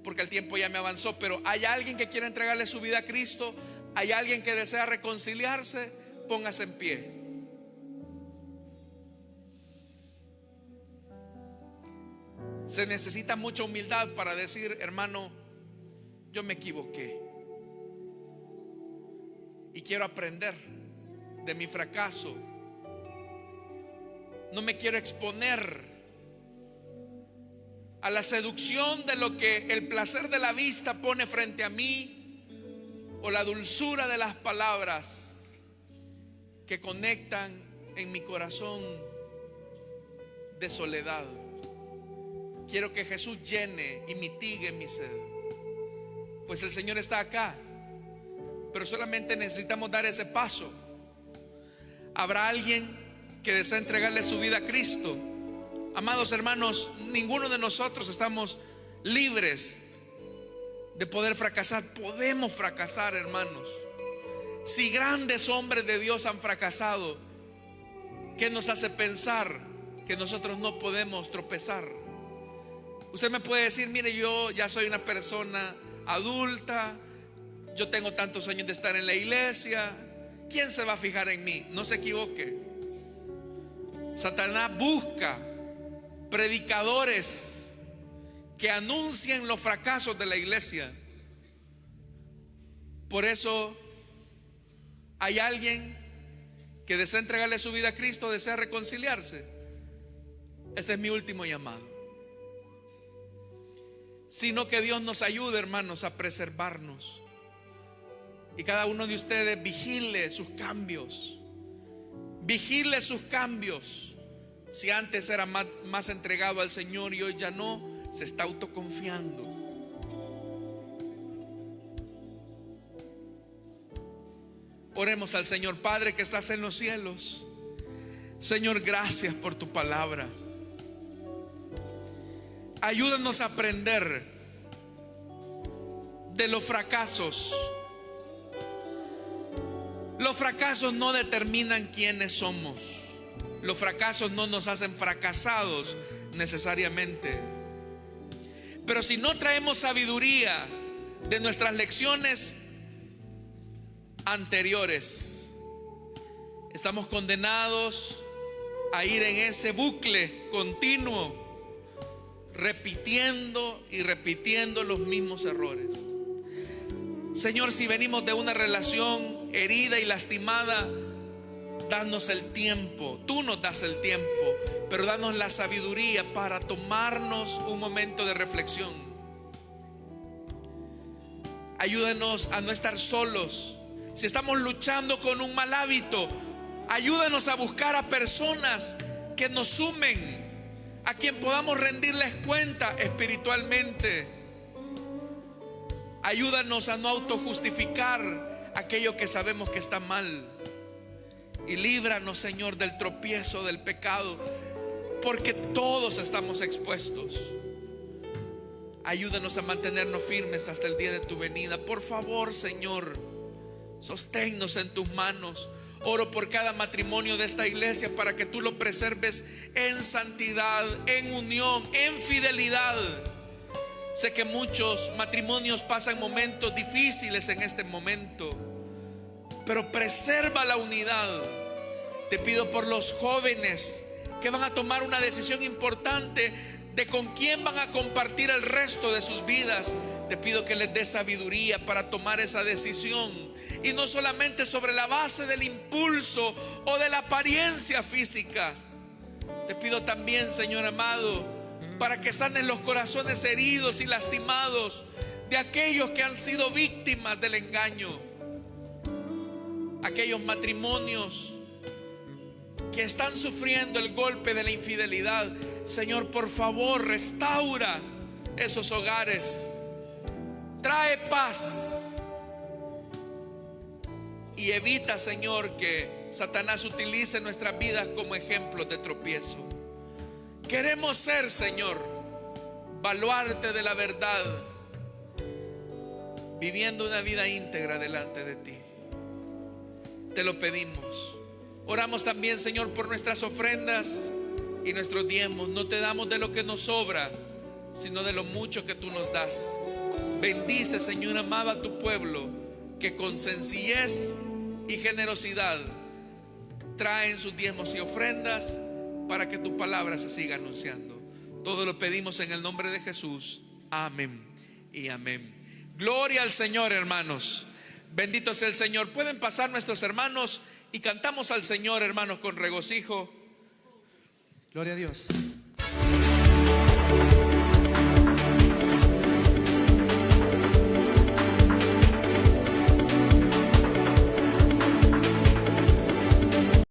porque el tiempo ya me avanzó. Pero hay alguien que quiere entregarle su vida a Cristo. Hay alguien que desea reconciliarse. Póngase en pie. Se necesita mucha humildad para decir: hermano, yo me equivoqué y quiero aprender de mi fracaso. No me quiero exponer a la seducción de lo que el placer de la vista pone frente a mí, o la dulzura de las palabras que conectan en mi corazón de soledad. Quiero que Jesús llene y mitigue mi sed, pues el Señor está acá, pero solamente necesitamos dar ese paso. ¿Habrá alguien que desea entregarle su vida a Cristo? Amados hermanos, ninguno de nosotros estamos libres de poder fracasar. Podemos fracasar, hermanos. Si grandes hombres de Dios han fracasado, ¿qué nos hace pensar que nosotros no podemos tropezar? Usted me puede decir: mire, yo ya soy una persona adulta, yo tengo tantos años de estar en la iglesia, ¿quién se va a fijar en mí? No se equivoque. Satanás busca predicadores que anuncien los fracasos de la iglesia. Por eso hay alguien que desea entregarle su vida a Cristo, desea reconciliarse. Este es mi último llamado. Sino que Dios nos ayude, hermanos, a preservarnos. Y cada uno de ustedes vigile sus cambios. Vigile sus cambios. Si antes era más entregado al Señor y hoy ya no, se está autoconfiando. Oremos al Señor. Padre que estás en los cielos, Señor, gracias por tu palabra. Ayúdanos a aprender de los fracasos. Los fracasos no determinan quiénes somos. Los fracasos no nos hacen fracasados necesariamente. Pero si no traemos sabiduría de nuestras lecciones anteriores, estamos condenados a ir en ese bucle continuo, repitiendo y repitiendo los mismos errores. Señor, si venimos de una relación herida y lastimada, danos el tiempo. Tú nos das el tiempo, pero danos la sabiduría para tomarnos un momento de reflexión. Ayúdanos a no estar solos. Si estamos luchando con un mal hábito, ayúdanos a buscar a personas que nos sumen, a quien podamos rendirles cuenta espiritualmente. Ayúdanos a no autojustificar aquello que sabemos que está mal. Y líbranos, Señor, del tropiezo, del pecado, porque todos estamos expuestos. Ayúdanos a mantenernos firmes hasta el día de tu venida. Por favor, Señor, sosténnos en tus manos. Oro por cada matrimonio de esta iglesia para que tú lo preserves en santidad, en unión, en fidelidad. Sé que muchos matrimonios pasan momentos difíciles en este momento, pero preserva la unidad. Te pido por los jóvenes que van a tomar una decisión importante de con quién van a compartir el resto de sus vidas. Te pido que les dé sabiduría para tomar esa decisión, y no solamente sobre la base del impulso o de la apariencia física. Te pido también, Señor amado, para que sanen los corazones heridos y lastimados de aquellos que han sido víctimas del engaño, aquellos matrimonios que están sufriendo el golpe de la infidelidad. Señor, por favor, restaura esos hogares, trae paz y evita, Señor, que Satanás utilice nuestras vidas como ejemplos de tropiezo. Queremos ser, Señor, baluarte de la verdad, viviendo una vida íntegra delante de ti. Te lo pedimos. Oramos también, Señor, por nuestras ofrendas y nuestros diezmos. No te damos de lo que nos sobra, sino de lo mucho que tú nos das. Bendice, Señor amado, a tu pueblo, que con sencillez y generosidad traen sus diezmos y ofrendas para que tu palabra se siga anunciando. Todo lo pedimos en el nombre de Jesús. Amén y amén. Gloria al Señor, hermanos. Bendito sea el Señor. Pueden pasar nuestros hermanos y cantamos al Señor, hermanos, con regocijo. Gloria a Dios.